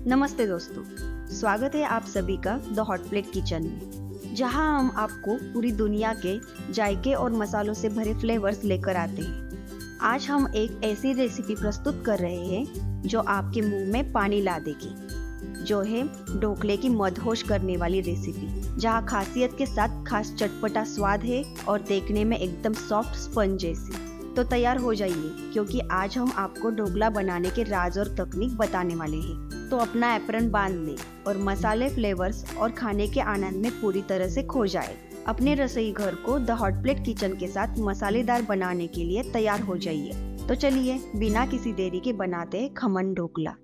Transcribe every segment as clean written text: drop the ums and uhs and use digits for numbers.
नमस्ते दोस्तों, स्वागत है आप सभी का द हॉट प्लेट किचन में, जहां हम आपको पूरी दुनिया के जायके और मसालों से भरे फ्लेवर्स लेकर आते हैं। आज हम एक ऐसी रेसिपी प्रस्तुत कर रहे हैं जो आपके मुंह में पानी ला देगी, जो है ढोकले की मदहोश करने वाली रेसिपी, जहां खासियत के साथ खास चटपटा स्वाद है और देखने में एकदम सॉफ्ट स्पंज जैसी। तो तैयार हो जाइए, क्योंकि आज हम आपको ढोकला बनाने के राज और तकनीक बताने वाले हैं। तो अपना एप्रन बांध लें और मसाले, फ्लेवर्स और खाने के आनंद में पूरी तरह से खो जाए। अपने रसोई घर को द हॉट प्लेट किचन के साथ मसालेदार बनाने के लिए तैयार हो जाइए। तो चलिए बिना किसी देरी के बनाते हैं खमन ढोकला।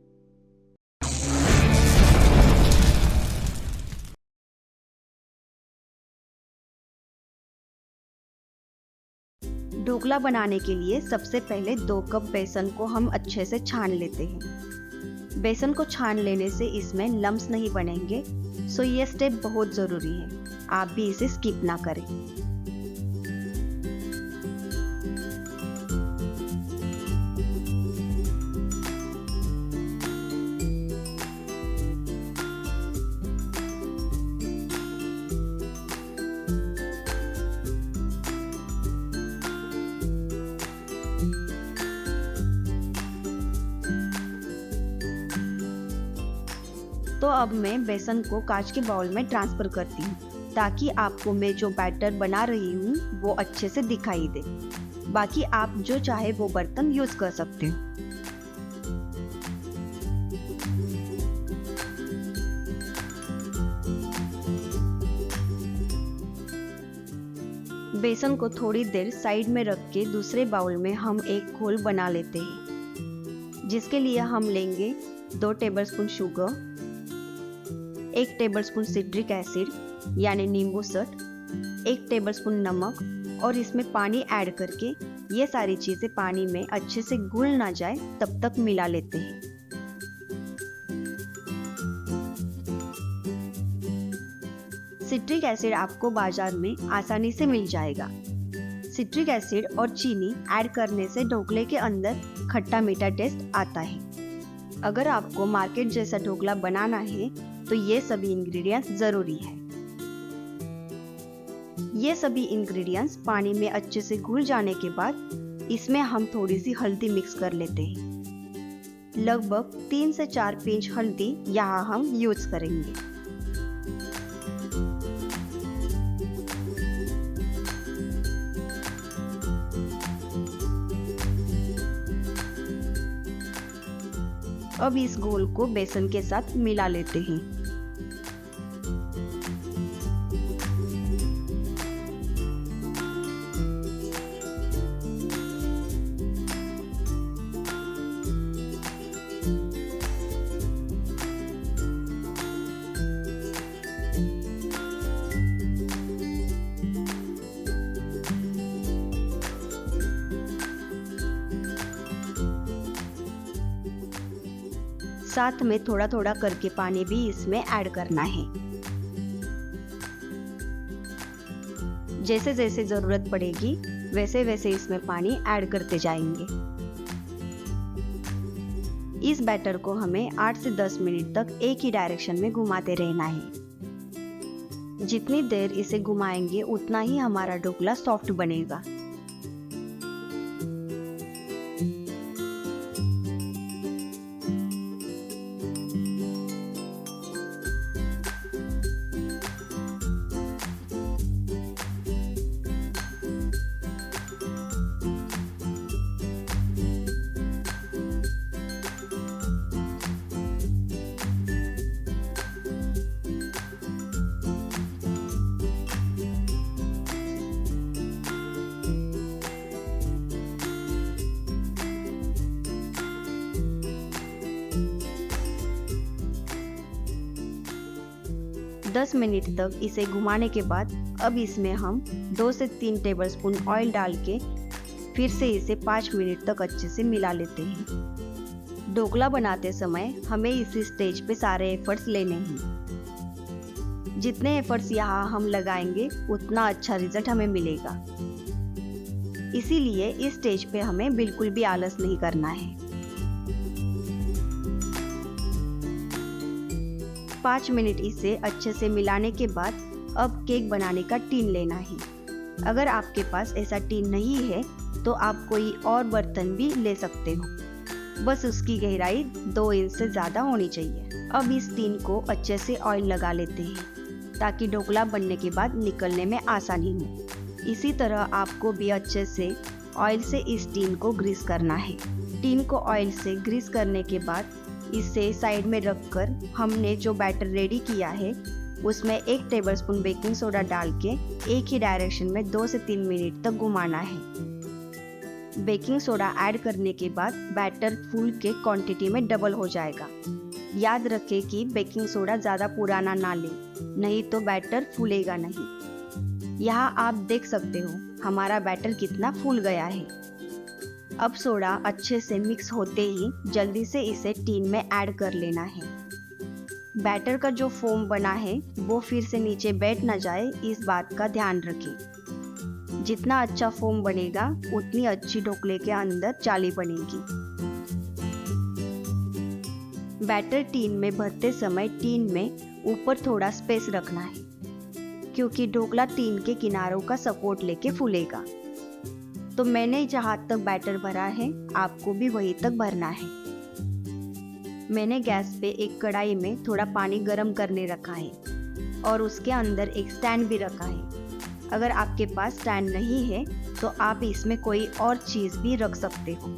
ढोकला बनाने के लिए सबसे पहले 2 कप बेसन को हम अच्छे से छान लेते हैं। बेसन को छान लेने से इसमें लम्स नहीं बनेंगे, सो ये स्टेप बहुत ज़रूरी है। आप भी इसे स्किप ना करें। तो अब मैं बेसन को कांच के बाउल में ट्रांसफर करती हूँ, ताकि आपको मैं जो बैटर बना रही हूँ वो अच्छे से दिखाई दे। बाकी आप जो चाहे वो बर्तन यूज कर सकते हो। बेसन को थोड़ी देर साइड में रख के दूसरे बाउल में हम एक घोल बना लेते हैं, जिसके लिए हम लेंगे 2 tablespoon sugar, 1 tablespoon citric acid यानी नींबू सट, 1 टेबलस्पून नमक और इसमें पानी ऐड करके ये सारी चीजें पानी में अच्छे से घुल ना जाए तब तक मिला लेते हैं। सिट्रिक एसिड आपको बाजार में आसानी से मिल जाएगा। सिट्रिक एसिड और चीनी ऐड करने से ढोकले के अंदर खट्टा मीठा टेस्ट आता है। अगर आपको मार्केट जैसा ढोकला बनाना है तो ये सभी इंग्रेडिएंट्स जरूरी है। ये सभी इंग्रेडिएंट्स पानी में अच्छे से घुल जाने के बाद इसमें हम थोड़ी सी हल्दी मिक्स कर लेते हैं। लगभग 3 से 4 पिंच हल्दी यहाँ हम यूज करेंगे। अब इस घोल को बेसन के साथ मिला लेते हैं। साथ में थोड़ा थोड़ा करके पानी भी इसमें ऐड करना है। जैसे जैसे जरूरत पड़ेगी वैसे वैसे इसमें पानी ऐड करते जाएंगे। इस बैटर को हमें 8 से 10 मिनट तक एक ही डायरेक्शन में घुमाते रहना है। जितनी देर इसे घुमाएंगे उतना ही हमारा ढोकला सॉफ्ट बनेगा। दस मिनट तक इसे घुमाने के बाद अब इसमें हम 2 से 3 टेबलस्पून ऑयल डाल के फिर से इसे 5 मिनट तक अच्छे से मिला लेते हैं। ढोकला बनाते समय हमें इस स्टेज पे सारे एफर्ट्स लेने हैं। जितने एफर्ट्स यहाँ हम लगाएंगे उतना अच्छा रिजल्ट हमें मिलेगा। इसीलिए इस स्टेज पे हमें बिल्कुल भी आलस नहीं करना है। 5 मिनट इसे अच्छे से मिलाने के बाद अब केक बनाने का टीन लेना है। अगर आपके पास ऐसा टीन नहीं है तो आप कोई और बर्तन भी ले सकते हो, बस उसकी गहराई 2 इंच से ज़्यादा होनी चाहिए। अब इस टीन को अच्छे से ऑयल लगा लेते हैं ताकि ढोकला बनने के बाद निकलने में आसानी हो। इसी तरह आपको भी अच्छे से ऑयल से इस टीन को ग्रीस करना है। टीन को ऑयल से ग्रीस करने के बाद इसे साइड में रखकर हमने जो बैटर रेडी किया है उसमें 1 टेबलस्पून बेकिंग सोडा डाल के एक ही डायरेक्शन में 2 से 3 मिनट तक घुमाना है। बेकिंग सोडा ऐड करने के बाद बैटर फूल के क्वांटिटी में डबल हो जाएगा। याद रखें कि बेकिंग सोडा ज़्यादा पुराना ना लें, नहीं तो बैटर फूलेगा नहीं। यहाँ आप देख सकते हो हमारा बैटर कितना फूल गया है। अब सोडा अच्छे से मिक्स होते ही जल्दी से इसे टीन में ऐड कर लेना है। बैटर का जो फोम बना है वो फिर से नीचे बैठ ना जाए, इस बात का ध्यान रखें। जितना अच्छा फोम बनेगा उतनी अच्छी ढोकले के अंदर जाली बनेगी। बैटर टीन में भरते समय टीन में ऊपर थोड़ा स्पेस रखना है, क्योंकि ढोकला टीन के किनारों का सपोर्ट लेके फूलेगा। तो मैंने जहाँ तक बैटर भरा है आपको भी वहीं तक भरना है। मैंने गैस पे एक कढ़ाई में थोड़ा पानी गर्म करने रखा है और उसके अंदर एक स्टैंड भी रखा है। अगर आपके पास स्टैंड नहीं है तो आप इसमें कोई और चीज़ भी रख सकते हो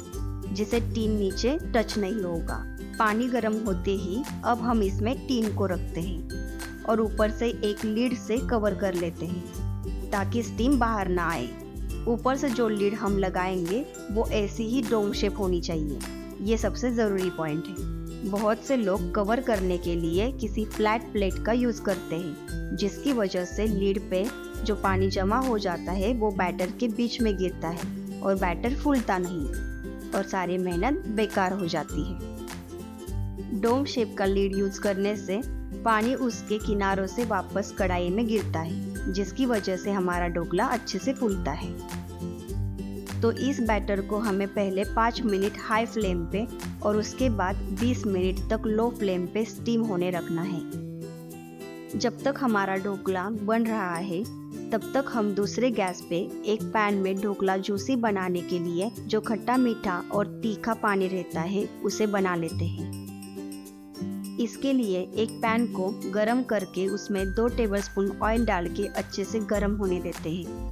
जिससे टीन नीचे टच नहीं होगा। पानी गर्म होते ही अब हम इसमें टीन को रखते हैं और ऊपर से एक लीड से कवर कर लेते हैं ताकि स्टीम बाहर ना आए। ऊपर से जो लीड हम लगाएंगे वो ऐसी ही डोम शेप होनी चाहिए, ये सबसे ज़रूरी पॉइंट है। बहुत से लोग कवर करने के लिए किसी फ्लैट प्लेट का यूज़ करते हैं, जिसकी वजह से लीड पे जो पानी जमा हो जाता है वो बैटर के बीच में गिरता है और बैटर फूलता नहीं और सारी मेहनत बेकार हो जाती है। डोम शेप का लीड यूज़ करने से पानी उसके किनारों से वापस कढ़ाई में गिरता है, जिसकी वजह से हमारा ढोकला अच्छे से फूलता है। तो इस बैटर को हमें पहले 5 मिनट हाई फ्लेम पे और उसके बाद 20 मिनट तक लो फ्लेम पे स्टीम होने रखना है। जब तक हमारा ढोकला बन रहा है तब तक हम दूसरे गैस पे एक पैन में ढोकला जूसी बनाने के लिए जो खट्टा मीठा और तीखा पानी रहता है उसे बना लेते हैं। इसके लिए एक पैन को गरम करके उसमें 2 टेबलस्पून ऑयल डाल के अच्छे से गरम होने देते हैं।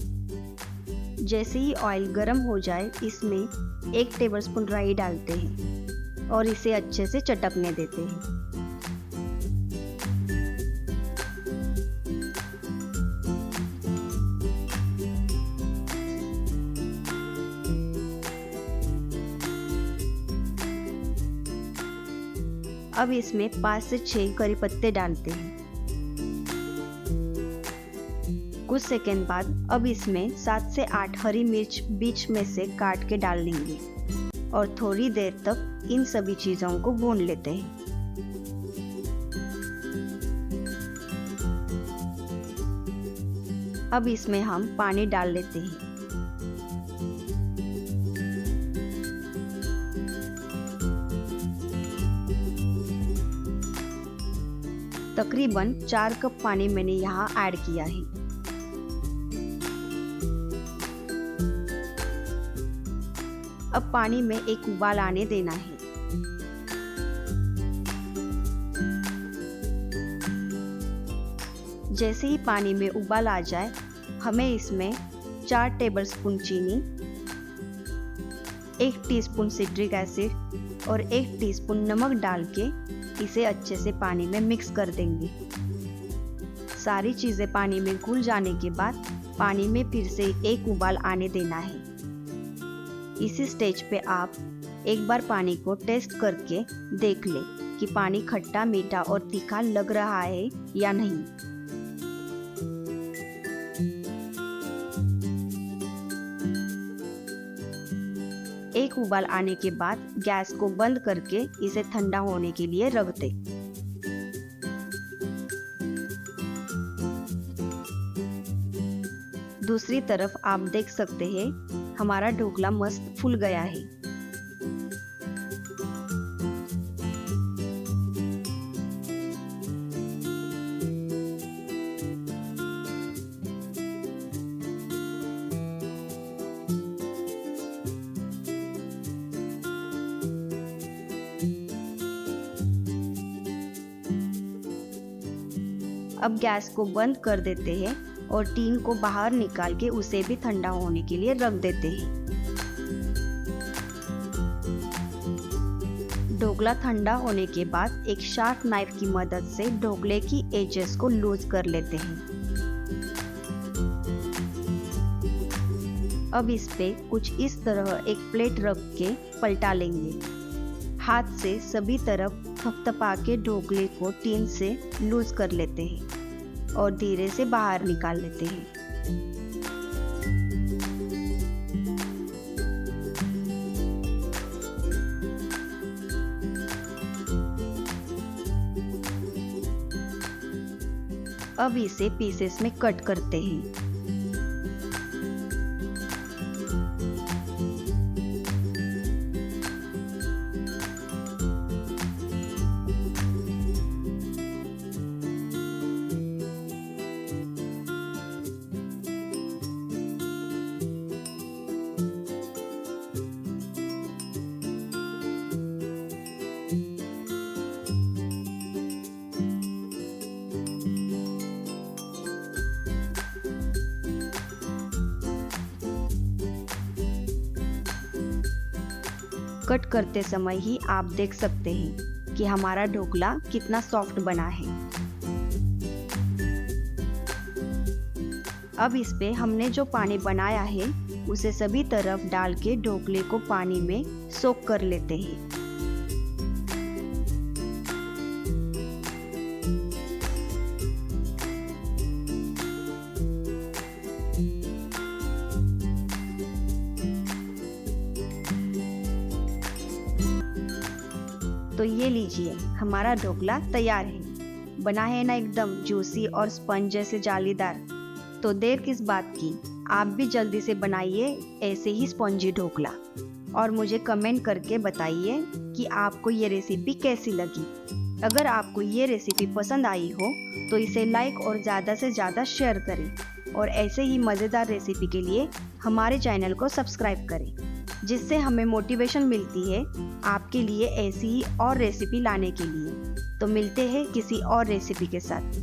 जैसे ही ऑयल गरम हो जाए इसमें 1 टेबलस्पून राई डालते हैं और इसे अच्छे से चटकने देते हैं। अब इसमें 5 से 6 करी पत्ते डालते हैं। कुछ सेकंड बाद अब इसमें 7 से 8 हरी मिर्च बीच में से काट के डाल देंगे और थोड़ी देर तक इन सभी चीज़ों को भून लेते हैं। अब इसमें हम पानी डाल लेते हैं। तकरीबन 4 कप पानी मैंने यहाँ ऐड किया है। अब पानी में एक उबाल आने देना है। जैसे ही पानी में उबाल आ जाए हमें इसमें 4 टेबलस्पून चीनी, 1 टीस्पून सिट्रिक एसिड और 1 टीस्पून नमक डाल के इसे अच्छे से पानी में मिक्स कर देंगे। सारी चीज़ें पानी में घुल जाने के बाद पानी में फिर से एक उबाल आने देना है। इसी स्टेज पे आप एक बार पानी को टेस्ट करके देख ले कि पानी खट्टा, मीठा और तीखा लग रहा है या नहीं। एक उबाल आने के बाद गैस को बंद करके इसे ठंडा होने के लिए रख दें। दूसरी तरफ आप देख सकते हैं हमारा ढोकला मस्त फूल गया है। अब गैस को बंद कर देते हैं और टीन को बाहर निकाल के उसे भी ठंडा होने के लिए रख देते हैं। ढोकला ठंडा होने के बाद एक शार्प नाइफ की मदद से ढोकले की एजेस को लूज कर लेते हैं। अब इस पे कुछ इस तरह एक प्लेट रख के पलटा लेंगे। हाथ से सभी तरफ थपथपा के ढोकले को टीन से लूज कर लेते हैं और धीरे से बाहर निकाल लेते हैं। अब इसे पीसेस में कट करते हैं। कट करते समय ही आप देख सकते हैं कि हमारा ढोकला कितना सॉफ्ट बना है। अब इस पे हमने जो पानी बनाया है उसे सभी तरफ डाल के ढोकले को पानी में सोक कर लेते हैं। तो ये लीजिए, हमारा ढोकला तैयार है। बना है ना एकदम जूसी और स्पंज जैसे जालीदार। तो देर किस बात की, आप भी जल्दी से बनाइए ऐसे ही स्पंजी ढोकला और मुझे कमेंट करके बताइए कि आपको ये रेसिपी कैसी लगी। अगर आपको ये रेसिपी पसंद आई हो तो इसे लाइक और ज़्यादा से ज़्यादा शेयर करें और ऐसे ही मज़ेदार रेसिपी के लिए हमारे चैनल को सब्सक्राइब करें, जिससे हमें मोटिवेशन मिलती है आपके लिए ऐसी ही और रेसिपी लाने के लिए। तो मिलते हैं किसी और रेसिपी के साथ।